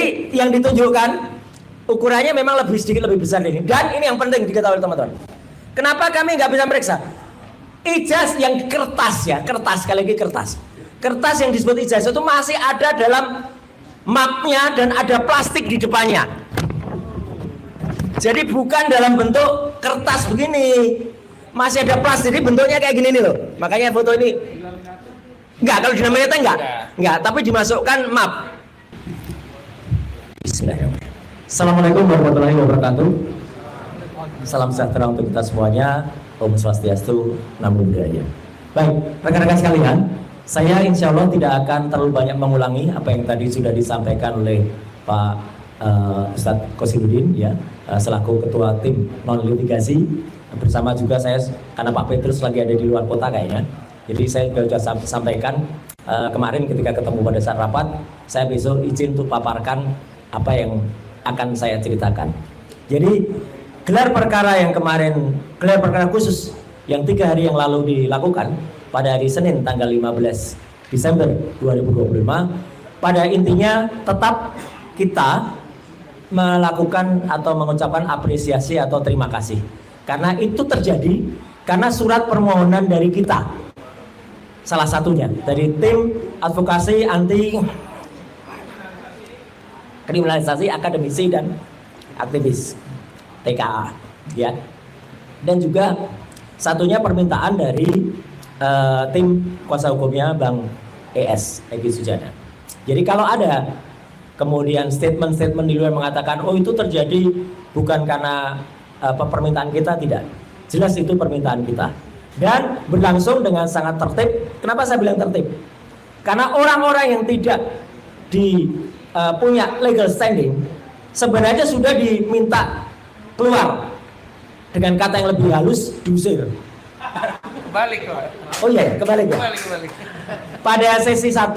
Jadi yang ditunjukkan ukurannya memang sedikit lebih besar ini. Dan ini yang penting diketahui teman-teman. Kenapa kami nggak bisa meriksa? Ijaz yang kertas ya, kertas, sekali lagi kertas. Kertas yang disebut ijaz itu masih ada dalam mapnya dan ada plastik di depannya. Jadi bukan dalam bentuk kertas begini, masih ada plastik. Jadi bentuknya kayak gini nih loh. Makanya foto ini enggak, kalau dinaminator enggak, tapi dimasukkan map. Bismillahirrahmanirrahim. Assalamualaikum warahmatullahi wabarakatuh. Salam sejahtera untuk kita semuanya. Om Swastiastu, Namo Buddhaya. Baik, rekan-rekan sekalian, saya insya Allah tidak akan terlalu banyak mengulangi apa yang tadi sudah disampaikan oleh Pak Ustadz Qosiduddin ya, selaku ketua tim non litigasi. Bersama juga saya, karena Pak Petrus lagi ada di luar kota kayaknya, jadi saya sudah sampaikan kemarin ketika ketemu pada saat rapat, saya besok izin untuk paparkan apa yang akan saya ceritakan. Jadi gelar perkara yang kemarin, gelar perkara khusus yang 3 hari yang lalu dilakukan pada hari Senin tanggal 15 Desember 2025, pada intinya tetap kita melakukan atau mengucapkan apresiasi atau terima kasih. Karena itu terjadi karena surat permohonan dari kita, salah satunya dari tim advokasi anti kriminalisasi akademisi dan aktivis TKA ya, dan juga satunya permintaan dari tim kuasa hukumnya Bang ES Egy Sujana. Jadi kalau ada kemudian statement-statement di luar mengatakan oh itu terjadi bukan karena permintaan kita, tidak, jelas itu permintaan kita dan berlangsung dengan sangat tertib. Kenapa saya bilang tertib? Karena orang-orang yang tidak punya legal standing sebenarnya sudah diminta keluar, dengan kata yang lebih halus, diusir. Kebalik. Oh iya, kebalik ya. Kebalik. Pada sesi 1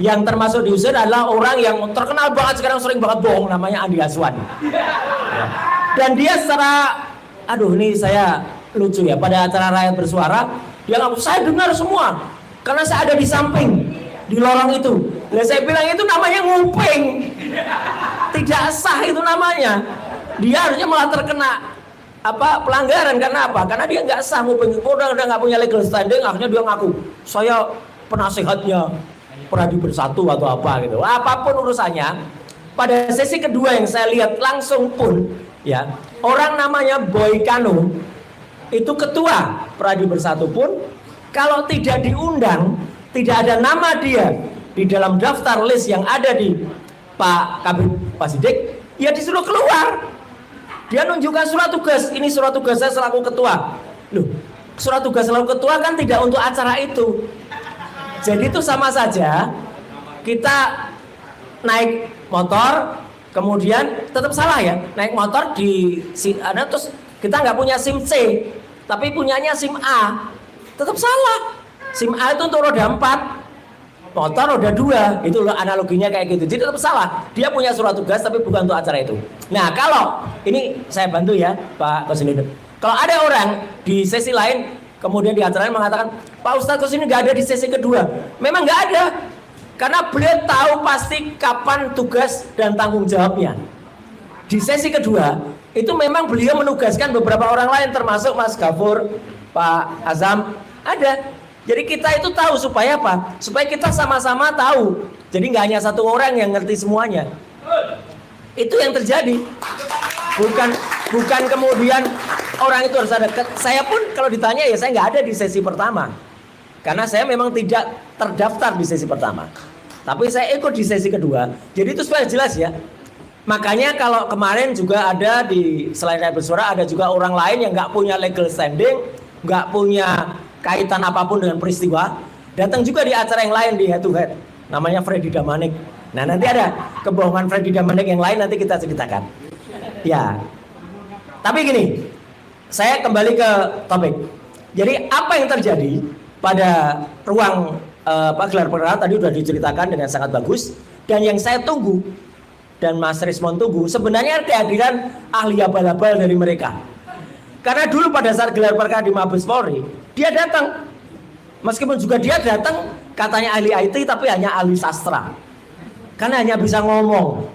yang termasuk diusir adalah orang yang terkenal banget sekarang, sering banget bohong, namanya Andi Aswan. Ya. Dan dia secara, aduh ini saya lucu ya, pada acara rakyat bersuara, dia ngaku saya dengar semua, karena saya ada di samping, di lorong itu. Dan saya bilang itu namanya nguping, tidak sah itu namanya. Dia harusnya malah terkena pelanggaran. Karena apa? Karena dia nggak sah nguping, udah nggak punya legal standing. Akhirnya dia ngaku saya penasehatnya Peradi Bersatu atau apa gitu. Apapun urusannya. Pada sesi kedua yang saya lihat langsung pun ya, orang namanya Boy Kano itu ketua Peradi Bersatu pun kalau tidak diundang, tidak ada nama dia di dalam daftar list yang ada di Pak Kabid Pasidik, ya disuruh keluar. Dia nunjukkan surat tugas, ini surat tugas saya selaku ketua. Loh, surat tugas selaku ketua kan tidak untuk acara itu. Jadi itu sama saja kita naik motor, kemudian tetap salah ya, naik motor terus kita nggak punya SIM C, tapi punyanya SIM A, tetap salah. SIM A itu untuk roda 4, motor roda 2, itu loh analoginya kayak gitu. Jadi tetap salah. Dia punya surat tugas tapi bukan untuk acara itu. Nah, kalau ini saya bantu ya Pak Qosiduddin. Kalau ada orang di sesi lain kemudian di acara lain mengatakan Pak Ustadz Qosiduddin nggak ada di sesi kedua, memang nggak ada. Karena beliau tahu pasti kapan tugas dan tanggung jawabnya. Di sesi kedua itu memang beliau menugaskan beberapa orang lain termasuk Mas Gafur, Pak Azam ada. Jadi kita itu tahu supaya apa? Supaya kita sama-sama tahu. Jadi nggak hanya satu orang yang ngerti semuanya. Itu yang terjadi. Bukan kemudian orang itu harus ada. Saya pun kalau ditanya ya saya nggak ada di sesi pertama. Karena saya memang tidak terdaftar di sesi pertama. Tapi saya ikut di sesi kedua. Jadi itu supaya jelas ya. Makanya kalau kemarin juga ada di selain rakyat bersuara ada juga orang lain yang nggak punya legal standing, nggak punya kaitan apapun dengan peristiwa, datang juga di acara yang lain di head to head, namanya Freddy Damanik. Nah nanti ada kebohongan Freddy Damanik yang lain, nanti kita ceritakan ya. Tapi gini, saya kembali ke topik. Jadi apa yang terjadi pada ruang gelar perkara tadi sudah diceritakan dengan sangat bagus. Dan yang saya tunggu dan Mas Rismon tunggu sebenarnya kehadiran ahli abal-abal dari mereka. Karena dulu pada saat gelar perkara di Mabes Polri, dia datang. Meskipun juga dia datang katanya ahli IT tapi hanya ahli sastra. Karena hanya bisa ngomong.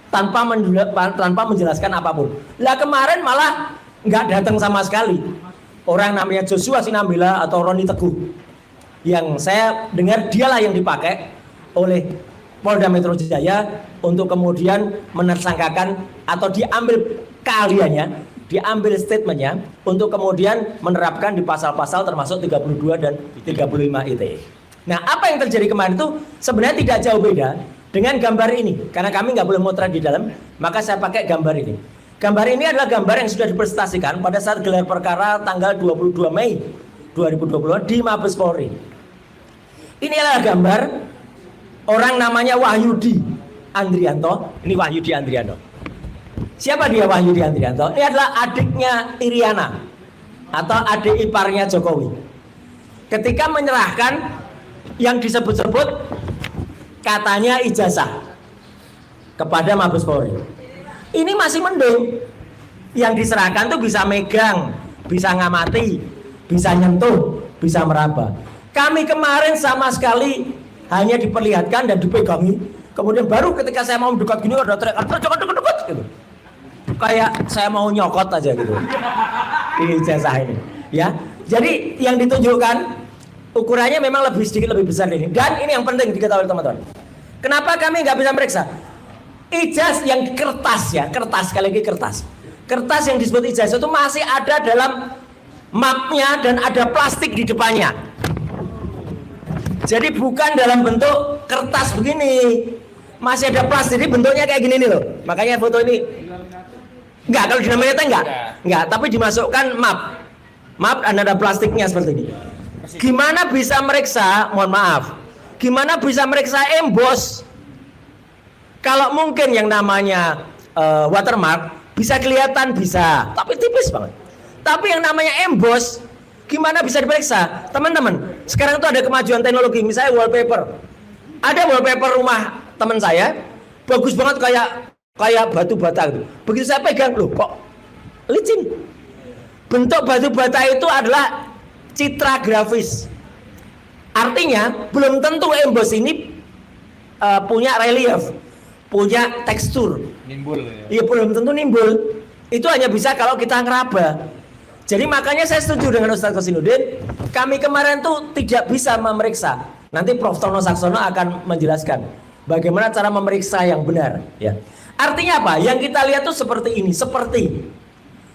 tanpa menjelaskan apapun. Lah kemarin malah nggak datang sama sekali. Orang namanya Joshua Sinambela atau Roni Teguh, yang saya dengar dialah yang dipakai oleh Polda Metro Jaya untuk kemudian menersangkakan atau diambil keahliannya, diambil statementnya untuk kemudian menerapkan di pasal-pasal termasuk 32 dan 35 ITE. Nah, apa yang terjadi kemarin itu sebenarnya tidak jauh beda dengan gambar ini. Karena kami nggak boleh motret di dalam, maka saya pakai gambar ini. Gambar ini adalah gambar yang sudah dipresentasikan pada saat gelar perkara tanggal 22 Mei 2020 di Mabes Polri. Ini adalah gambar orang namanya Wahyudi Andrianto. Ini Wahyudi Andrianto. Siapa dia Wahyudi Andrianto? Ini adalah adiknya Iriana atau adik iparnya Jokowi. Ketika menyerahkan yang disebut-sebut katanya ijazah kepada Mabes Polri. Ini masih mending. Yang diserahkan tuh bisa megang, bisa ngamati, bisa nyentuh, bisa meraba. Kami kemarin sama sekali hanya diperlihatkan dan dipegangi. Kemudian baru ketika saya mau mendekat gini ada teriak, dekat gitu. Kayak saya mau nyokot aja gitu. Ini ijazah ini, ya. Jadi yang ditunjukkan ukurannya memang sedikit lebih besar ini. Dan ini yang penting diketahui teman-teman. Kenapa kami nggak bisa meriksa? Ijazah yang kertas ya, kertas sekali lagi kertas. Kertas yang disebut ijazah itu masih ada dalam mapnya dan ada plastik di depannya. Jadi bukan dalam bentuk kertas begini, masih ada plastik. Jadi bentuknya kayak gini nih loh. Makanya foto ini enggak, kalau dinamanya enggak, tapi dimasukkan map dan ada plastiknya seperti ini. Gimana bisa meriksa? Mohon maaf. Gimana bisa meriksa emboss? Kalau mungkin yang namanya watermark bisa kelihatan bisa, tapi tipis banget. Tapi yang namanya emboss, gimana bisa diperiksa? Teman-teman, sekarang itu ada kemajuan teknologi, misalnya wallpaper. Ada wallpaper rumah teman saya, bagus banget kayak batu bata gitu. Begitu saya pegang, loh kok licin. Bentuk batu bata itu adalah citra grafis. Artinya belum tentu emboss ini punya relief, punya tekstur. Nimbul ya. Iya, belum tentu nimbul. Itu hanya bisa kalau kita ngeraba. Jadi makanya saya setuju dengan Ustaz Kosinudin. Kami kemarin tuh tidak bisa memeriksa. Nanti Prof. Tono Saksono akan menjelaskan bagaimana cara memeriksa yang benar. Ya. Artinya apa? Yang kita lihat tuh seperti ini, seperti.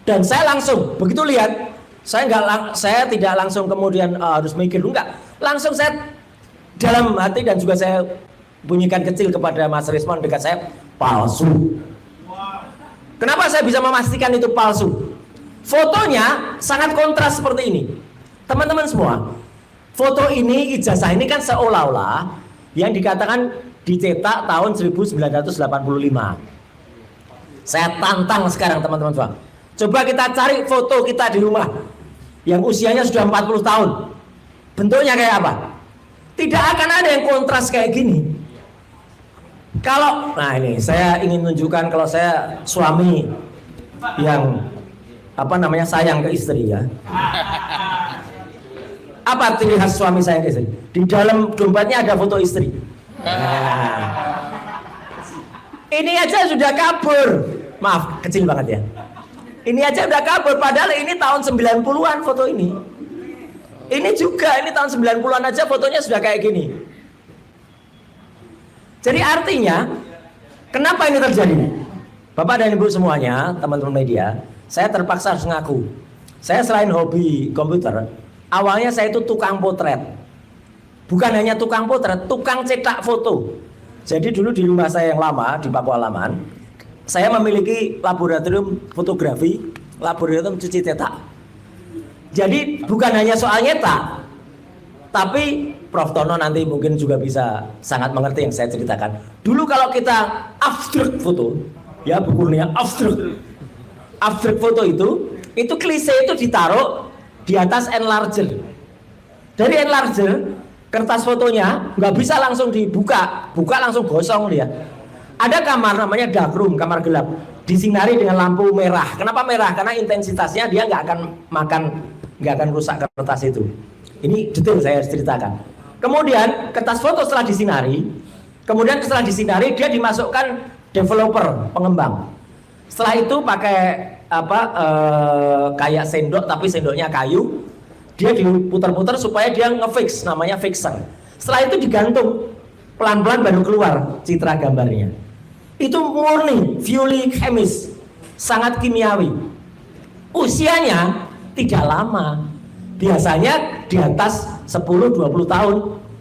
Dan saya langsung begitu lihat, saya tidak langsung kemudian harus mikir, enggak. Langsung saya dalam hati dan juga saya bunyikan kecil kepada Mas Rismon dekat saya, palsu. Kenapa saya bisa memastikan itu palsu? Fotonya sangat kontras seperti ini. Teman-teman semua, foto ini, ijazah ini kan seolah-olah yang dikatakan dicetak tahun 1985. Saya tantang sekarang teman-teman semua. Coba kita cari foto kita di rumah yang usianya sudah 40 tahun. Bentuknya kayak apa? Tidak akan ada yang kontras kayak gini. Nah ini saya ingin tunjukkan kalau saya suami yang sayang ke istri ya. Apa ciri khas suami sayang ke istri? Di dalam dompetnya ada foto istri. Nah, ini aja sudah kabur. Maaf, kecil banget ya. Ini aja udah kabur, padahal ini tahun 90-an foto ini. Ini juga, ini tahun 90-an aja fotonya sudah kayak gini. Jadi artinya, kenapa ini terjadi? Bapak dan Ibu semuanya, teman-teman media, saya terpaksa harus ngaku. Saya selain hobi komputer, awalnya saya itu tukang potret. Bukan hanya tukang potret, tukang cetak foto. Jadi dulu di rumah saya yang lama, di Papua Laman, saya memiliki laboratorium fotografi, laboratorium cuci cetak. Jadi bukan hanya soal nyetak, tapi Prof. Tono nanti mungkin juga bisa sangat mengerti yang saya ceritakan. Dulu kalau kita abstrak foto, ya bukunya abstrak foto itu klise itu ditaruh di atas enlarger. Dari enlarger, kertas fotonya nggak bisa langsung dibuka, buka langsung gosong dia. Ada kamar namanya dark room, kamar gelap, disinari dengan lampu merah. Kenapa merah? Karena intensitasnya dia nggak akan rusak kertas itu. Ini detail saya ceritakan. Kemudian kertas foto setelah disinari dia dimasukkan developer, pengembang. Setelah itu pakai kayak sendok tapi sendoknya kayu, dia diputar-putar supaya dia ngefix, namanya fixer. Setelah itu digantung, pelan-pelan baru keluar citra gambarnya. Itu murni Violi Chemis, sangat kimiawi. Usianya tidak lama, biasanya di atas 10-20 tahun.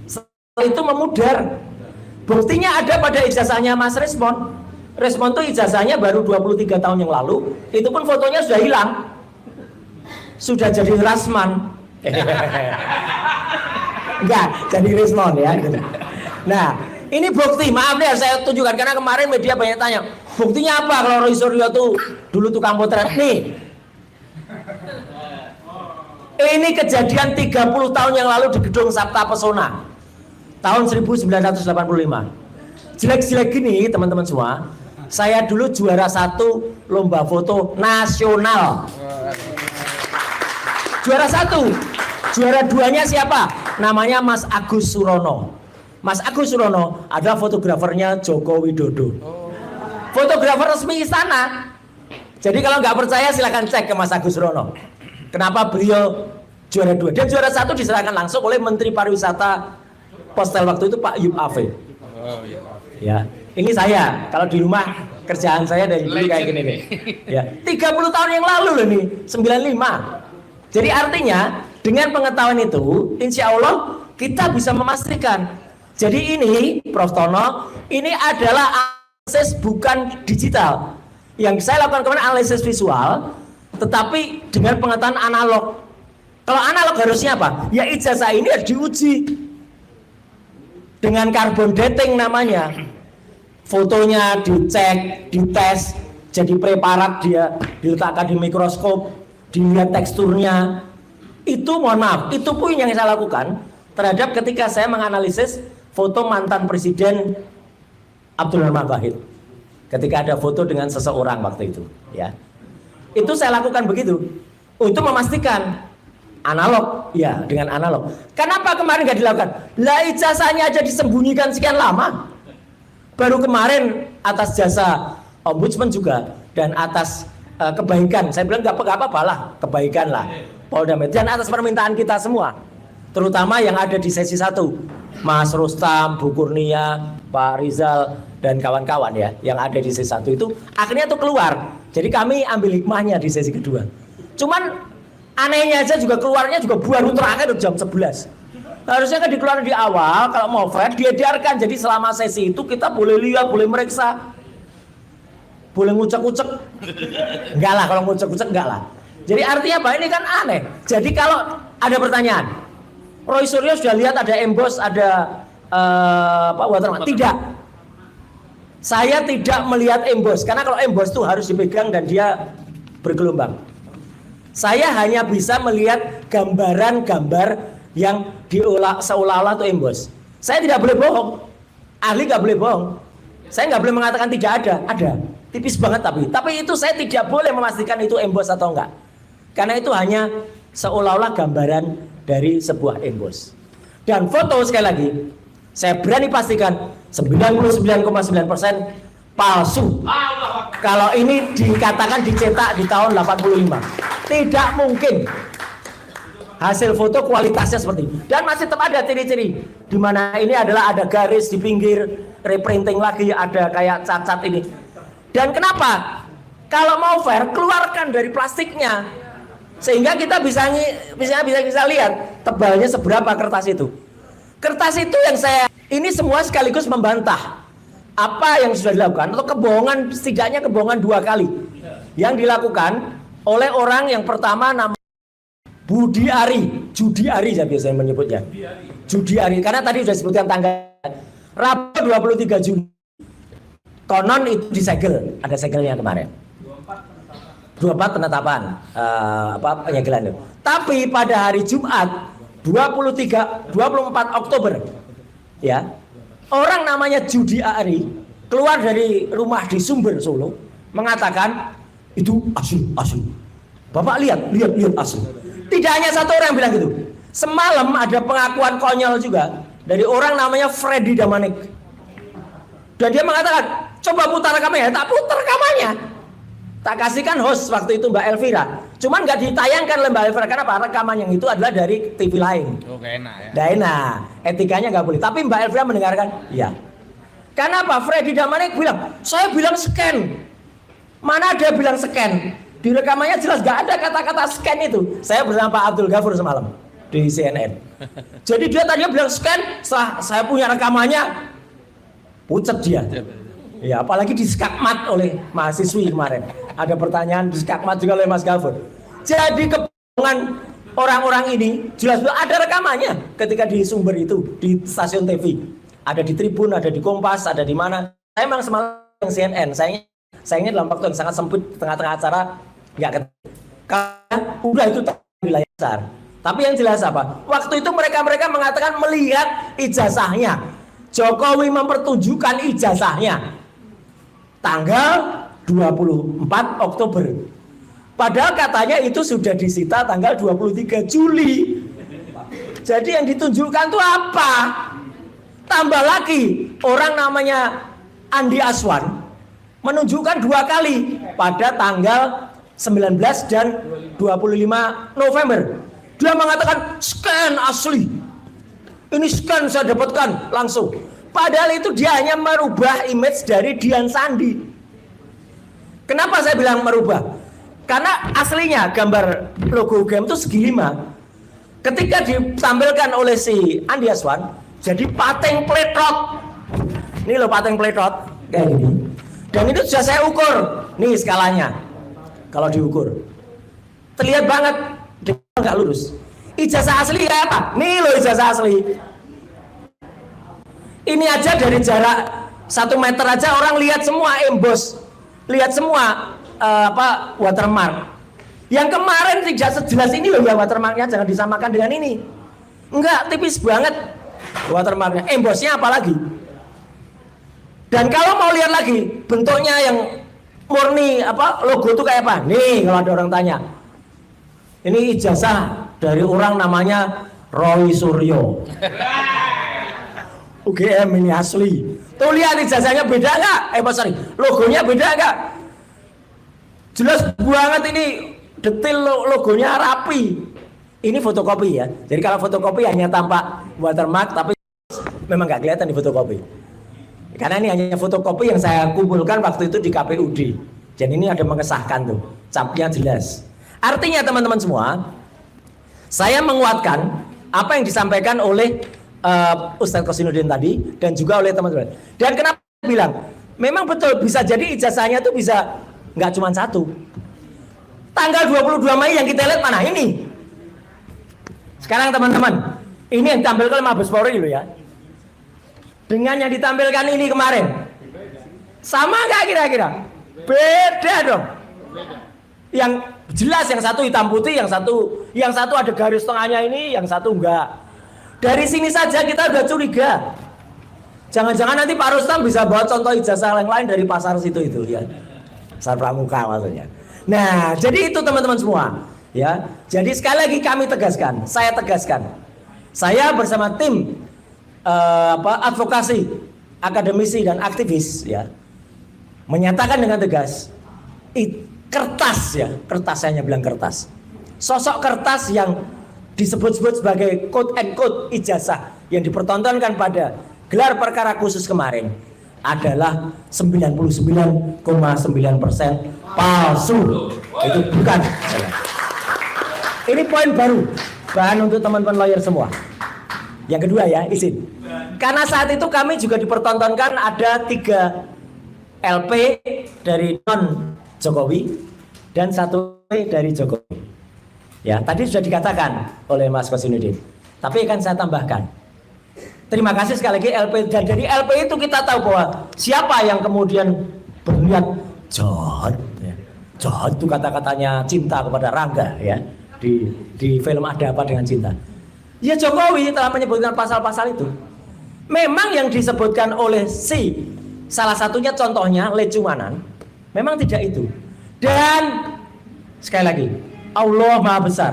Setelah itu memudar. Buktinya ada pada ijazahnya Mas Resmond. Resmond tuh ijazahnya baru 23 tahun yang lalu, itu pun fotonya sudah hilang. Sudah jadi Rasman. Enggak, jadi Resmond ya gitu. Nah, ini bukti, maaf deh saya tunjukkan karena kemarin media banyak tanya, buktinya apa kalau Roy Suryo tuh dulu tukang potret nih. Ini kejadian 30 tahun yang lalu di gedung Sabta Pesona tahun 1985. Jelek-jelek gini teman-teman semua, saya dulu juara 1 lomba foto nasional. Juara 1, juara 2-nya siapa? Namanya Mas Agus Surono. Mas Agus Surono adalah fotografernya Joko Widodo, fotografer resmi istana. Jadi kalau nggak percaya silahkan cek ke Mas Agus Surono. Kenapa beliau juara 2? Dan juara 1 diserahkan langsung oleh Menteri Pariwisata Postel waktu itu Pak Yub Ave. Ya, ini saya kalau di rumah kerjaan saya dari dulu kayak gini nih. Ya, 30 tahun yang lalu loh nih, 95. Jadi artinya dengan pengetahuan itu, insya Allah kita bisa memastikan. Jadi ini, Prof. Tono, ini adalah analisis bukan digital. Yang saya lakukan kemarin analisis visual, tetapi dengan pengetahuan analog. Kalau analog harusnya apa? Ya ijazah ini harus diuji dengan carbon dating namanya. Fotonya dicek, dites, jadi preparat, dia diletakkan di mikroskop, dilihat teksturnya. Itu mohon maaf, itu pun yang saya lakukan terhadap ketika saya menganalisis foto mantan Presiden Abdul Rahman Wahid. Ketika ada foto dengan seseorang waktu itu, ya. Itu saya lakukan begitu untuk memastikan analog, ya dengan analog. Kenapa kemarin nggak dilakukan? Lah ijazahnya aja disembunyikan sekian lama. Baru kemarin atas jasa Ombudsman juga dan atas kebaikan, saya bilang nggak apa-apa lah, kebaikan lah Polda Metro dan atas permintaan kita semua, terutama yang ada di sesi 1, Mas Rustam, Bu Kurnia, Pak Rizal dan kawan-kawan ya, yang ada di sesi 1 itu akhirnya tuh keluar. Jadi kami ambil hikmahnya di sesi kedua. Cuman anehnya aja juga keluarnya juga baru terakhir jam 11. Harusnya kan dikeluarkan di awal, kalau mau fair diedarkan. Jadi selama sesi itu kita boleh lihat, boleh meriksa, boleh ngucek-ngucek. Enggak lah, kalau ngucek-ngucek enggak lah. Jadi artinya apa? Ini kan aneh. Jadi kalau ada pertanyaan, Roy Suryo sudah lihat ada emboss, ada watermark? Tidak. Saya tidak melihat emboss, karena kalau emboss itu harus dipegang dan dia bergelombang. Saya hanya bisa melihat gambaran-gambar yang diolah seolah-olah itu emboss. Saya tidak boleh bohong. Ahli nggak boleh bohong. Saya nggak boleh mengatakan tidak ada. Tipis banget tapi itu saya tidak boleh memastikan itu emboss atau enggak. Karena itu hanya seolah-olah gambaran dari sebuah emboss. Dan foto sekali lagi, saya berani pastikan 99,9% palsu. Kalau ini dikatakan dicetak di tahun 85, tidak mungkin hasil foto kualitasnya seperti ini. Dan masih tetap ada ciri-ciri di mana ini adalah ada garis di pinggir, reprinting lagi, ada kayak cat-cat ini. Dan kenapa? Kalau mau fair, keluarkan dari plastiknya sehingga kita bisa lihat tebalnya seberapa kertas itu. Kertas itu yang ini semua sekaligus membantah apa yang sudah dilakukan atau kebohongan, setidaknya kebohongan 2 kali yang dilakukan oleh orang yang pertama nama Budi Ari, Judi Ari saya biasanya menyebutnya. Judi Ari karena tadi sudah disebutkan tanggal Rabu 23 Juni. Konon itu disegel, ada segelnya kemarin. 24 penetapan penyegelan itu. Tapi pada hari Jumat 24 Oktober ya, orang namanya Judi Ari keluar dari rumah di Sumber Solo mengatakan itu asli. Bapak lihat asli. Tidak hanya satu orang yang bilang gitu. Semalam ada pengakuan konyol juga dari orang namanya Freddy Damanik. Dan dia mengatakan Coba putar rekamannya, tak putar rekamannya. Tak kasihkan host waktu itu Mbak Elvira. Cuman nggak ditayangkan oleh Mbak Elvira. Karena apa? Rekaman yang itu adalah dari TV lain. Oh, gak enak ya. Nggak enak. Etikanya nggak boleh. Tapi Mbak Elvira mendengarkan, iya. Karena apa? Freddy Damanik bilang, saya bilang scan. Mana ada bilang scan? Di rekamannya jelas nggak ada kata-kata scan itu. Saya bersama Pak Abdul Ghafur semalam di CNN. Jadi dia tadinya bilang scan, setelah saya punya rekamannya, pucat dia. Ya, apalagi di skakmat oleh mahasiswi kemarin. Ada pertanyaan di skakmat juga oleh Mas Ghafur. Jadi kebohongan orang-orang ini jelas ada rekamannya ketika di sumber itu di stasiun TV. Ada di Tribun, ada di Kompas, ada di mana. Saya memang semalam yang CNN. Sayangnya dalam waktu yang sangat sempit tengah-tengah acara nggak ketemu. Karena udah itu wilayah besar. Tapi yang jelas apa? Waktu itu mereka mengatakan melihat ijazahnya. Jokowi mempertunjukkan ijazahnya tanggal 24 Oktober. Padahal katanya itu sudah disita tanggal 23 Juli. Jadi yang ditunjukkan itu apa? Tambah lagi orang namanya Andi Aswan menunjukkan 2 kali pada tanggal 19 dan 25 November. Dia mengatakan scan asli. Ini scan saya dapatkan langsung. Padahal itu dia hanya merubah image dari Dian Sandi. Kenapa saya bilang merubah? Karena aslinya gambar logo UGM itu segi 5. Ketika ditampilkan oleh si Andi Aswan, jadi pateng pletot. Ini loh pateng pletot kayak gini. Dan itu sudah saya ukur. Nih skalanya. Kalau diukur, terlihat banget dia nggak lurus. Ijazah asli kayak apa? Nih loh ijazah asli. Ini aja dari jarak 1 meter aja orang lihat semua emboss, lihat semua watermark. Yang kemarin tidak sejelas ini loh ya watermarknya, jangan disamakan dengan ini. Enggak, tipis banget watermarknya. Embossnya apalagi. Dan kalau mau lihat lagi bentuknya yang murni logo itu kayak apa? Nih kalau ada orang tanya. Ini ijazah dari orang namanya Roy Suryo. UGM ini asli. Tuh lihat ijazahnya beda nggak? Logonya beda nggak? Jelas banget ini, detail logonya rapi. Ini fotokopi ya. Jadi kalau fotokopi hanya tampak watermark, tapi memang nggak kelihatan di fotokopi. Karena ini hanya fotokopi yang saya kumpulkan waktu itu di KPUD. Dan ini ada mengesahkan tuh, capnya jelas. Artinya teman-teman semua, saya menguatkan apa yang disampaikan oleh Ustadz Kosinudin tadi dan juga oleh teman-teman. Dan kenapa saya bilang memang betul bisa jadi ijazahnya itu bisa nggak cuma 1. Tanggal 22 Mei yang kita lihat mana ini? Sekarang teman-teman, ini yang ditampilkan oleh Mabes Polri loh ya. Dengan yang ditampilkan ini kemarin, sama nggak kira-kira? Beda dong. Yang jelas yang satu hitam putih, yang satu ada garis tengahnya ini, yang satu enggak. Dari sini saja kita udah curiga. Jangan-jangan nanti Pak Rustam bisa bawa contoh ijazah yang lain dari pasar situ itu ya. Pasar Pramuka maksudnya. Nah, jadi itu teman-teman semua, ya. Jadi sekali lagi kami tegaskan, saya tegaskan. Saya bersama tim advokasi, akademisi dan aktivis ya, menyatakan dengan tegas kertas ya, kertas saya hanya bilang kertas. Sosok kertas yang disebut-sebut sebagai quote and quote ijazah yang dipertontonkan pada gelar perkara khusus kemarin adalah 99,9% palsu. Itu bukan. Ini poin baru bahan untuk teman-teman lawyer semua. Yang kedua ya, izin. Karena saat itu kami juga dipertontonkan ada 3 LP dari non Jokowi dan 1 dari Jokowi. Ya, tadi sudah dikatakan oleh Mas Kosinudin. Tapi akan saya tambahkan. Terima kasih sekali lagi LP, dan dari LP itu kita tahu bahwa siapa yang kemudian berniat jahat. Ya. Jahat itu kata-katanya cinta kepada Rangga ya di film Ada Apa Dengan Cinta. Ya Jokowi telah menyebutkan pasal-pasal itu. Memang yang disebutkan oleh salah satunya contohnya Lecumanan, memang tidak itu. Dan sekali lagi, Allah Maha Besar.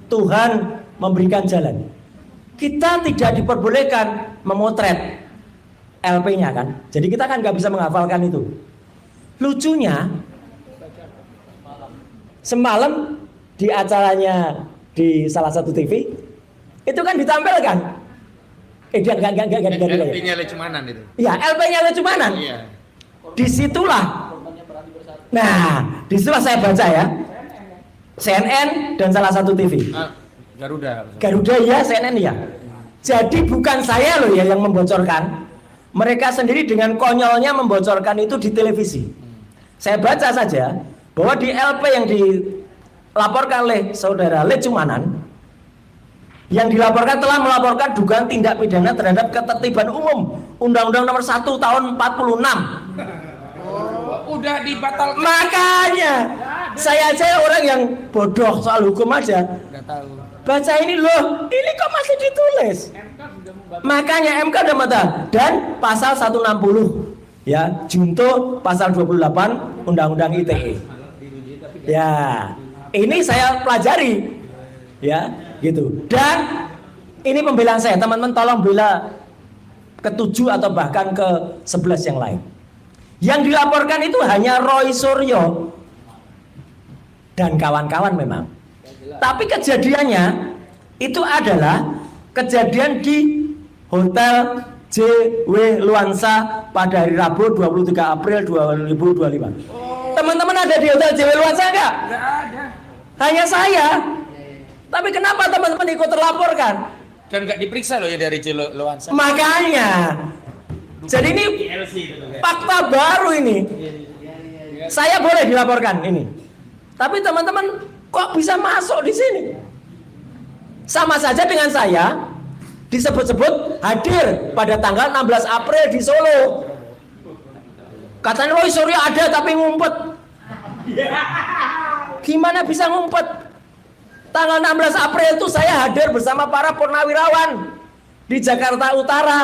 Tuhan memberikan jalan. Kita tidak diperbolehkan memotret LP-nya kan. Jadi kita kan nggak bisa menghafalkan itu. Lucunya, semalam di acaranya di salah satu TV itu kan ditampilkan. LP-nya Lecumanan itu. Iya, LP-nya Lecumanan. Iya. Disitulah. Nah, disitulah saya baca ya. CNN dan salah satu TV. Garuda. Garuda ya, CNN ya. Jadi bukan saya loh ya yang membocorkan. Mereka sendiri dengan konyolnya membocorkan itu di televisi. Saya baca saja bahwa di LP yang dilaporkan oleh saudara Lecumanan, yang dilaporkan telah melaporkan dugaan tindak pidana terhadap ketertiban umum Undang-Undang Nomor 1 Tahun 46. Udah dibatalkan. Makanya saya aja orang yang bodoh soal hukum aja. Nggak tahu. Baca ini loh, ini kok masih ditulis. Makanya MK udah mata dan pasal 160 ya, junto pasal 28 Undang-Undang ITE. Ya, ini saya pelajari ya, gitu. Dan ini pembelaan saya, teman-teman tolong bela ke-7 atau bahkan ke-11 yang lain. Yang dilaporkan itu hanya Roy Suryo dan kawan-kawan memang. Tapi kejadiannya itu adalah kejadian di Hotel JW Luansa pada hari Rabu 23 April 2025. Teman-teman ada di Hotel JW Luansa enggak? Nggak ada. Hanya saya. Tapi kenapa teman-teman ikut terlaporkan? Dan nggak diperiksa loh ya dari Luansa. Makanya. Jadi ini fakta baru ini. Saya boleh dilaporkan ini. Tapi teman-teman kok bisa masuk di sini? Sama saja dengan saya disebut-sebut hadir pada tanggal 16 April di Solo. Katanya Roy Suryo ada tapi ngumpet. Gimana bisa ngumpet? Tanggal 16 April itu saya hadir bersama para purnawirawan di Jakarta Utara.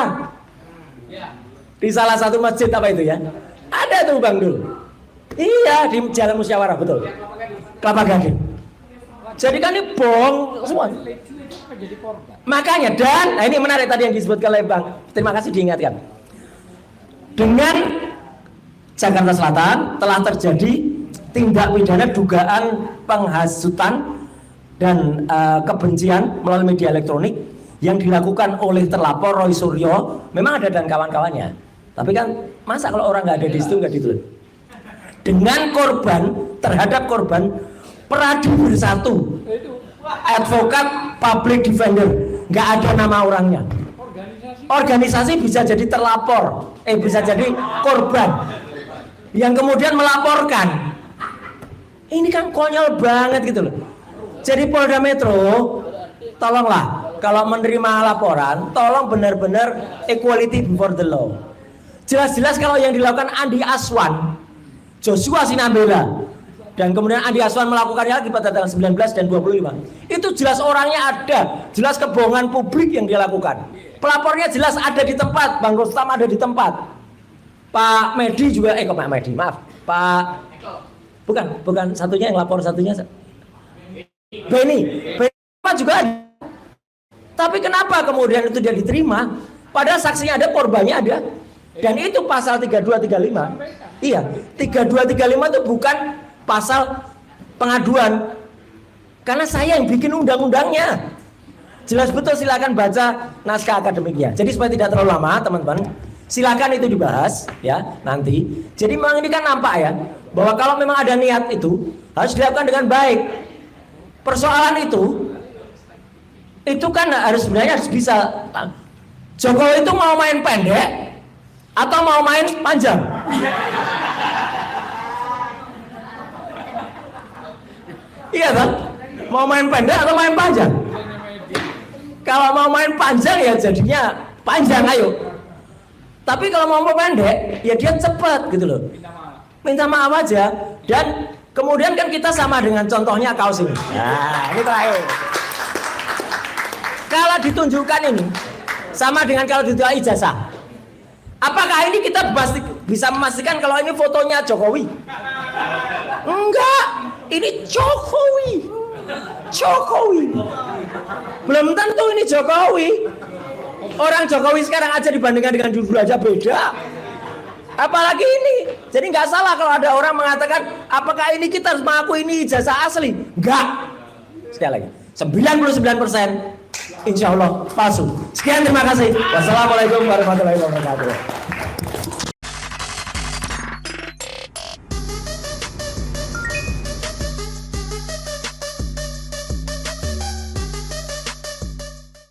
Di salah satu masjid apa itu ya? Ada tuh Bang Dul. Iya, di Jalan Musyawarah, betul. Kelapa Gading. Jadi kan ini bohong semua. Makanya, dan nah ini menarik tadi yang disebutkan oleh Bang. Terima kasih diingatkan. Dengan Jakarta Selatan telah terjadi tindak pidana dugaan penghasutan dan kebencian melalui media elektronik yang dilakukan oleh terlapor Roy Suryo. Memang ada dan kawan-kawannya. Tapi kan masa kalau orang nggak ada di situ nggak ditulis. Dengan korban, terhadap korban Peradi Bersatu, advokat public defender, nggak ada nama orangnya. Organisasi bisa jadi terlapor, bisa jadi korban yang kemudian melaporkan. Ini kan konyol banget gitu loh. Jadi Polda Metro, tolonglah kalau menerima laporan, tolong benar-benar equality before the law. Jelas-jelas kalau yang dilakukan Andi Aswan, Joshua Sinambela, dan kemudian Andi Aswan melakukannya lagi pada tanggal 19 dan 25. Itu jelas orangnya ada, jelas kebohongan publik yang dia lakukan. Pelapornya jelas ada di tempat, Bang Rustam ada di tempat. Pak Medi juga, Pak Medi, maaf. Bukan satunya yang lapor, satunya Beni juga ada. Tapi kenapa kemudian itu dia diterima? Padahal saksinya ada, korbannya ada. Dan itu pasal 3235. Iya, 3235 itu bukan pasal pengaduan. Karena saya yang bikin undang-undangnya. Jelas betul, silakan baca naskah akademiknya. Jadi supaya tidak terlalu lama, teman-teman, silakan itu dibahas ya nanti. Jadi memang ini kan nampak ya bahwa kalau memang ada niat itu harus dilakukan dengan baik. Persoalan itu kan harus sebenarnya harus bisa. Jokowi itu mau main pendek atau mau main panjang? Iya kan? Mau main pendek atau main panjang? Kalau mau main panjang ya jadinya panjang, ayo. Tapi kalau mau pendek ya dia cepat gitu loh. Minta maaf aja. Dan kemudian kan kita sama dengan contohnya kaos ini. Nah, ini terakhir. Kalau ditunjukkan ini sama dengan kalau ditunjukkan ijazah. Apakah ini kita bisa memastikan kalau ini fotonya Jokowi? Enggak, ini Jokowi. Belum tentu ini Jokowi. Orang Jokowi sekarang aja dibandingkan dengan dulu aja beda. Apalagi ini. Jadi nggak salah kalau ada orang mengatakan, apakah ini kita harus mengaku ini ijazah asli? Enggak. Sekali lagi, 99% insya Allah palsu. Sekian, terima kasih. Wassalamualaikum warahmatullahi wabarakatuh.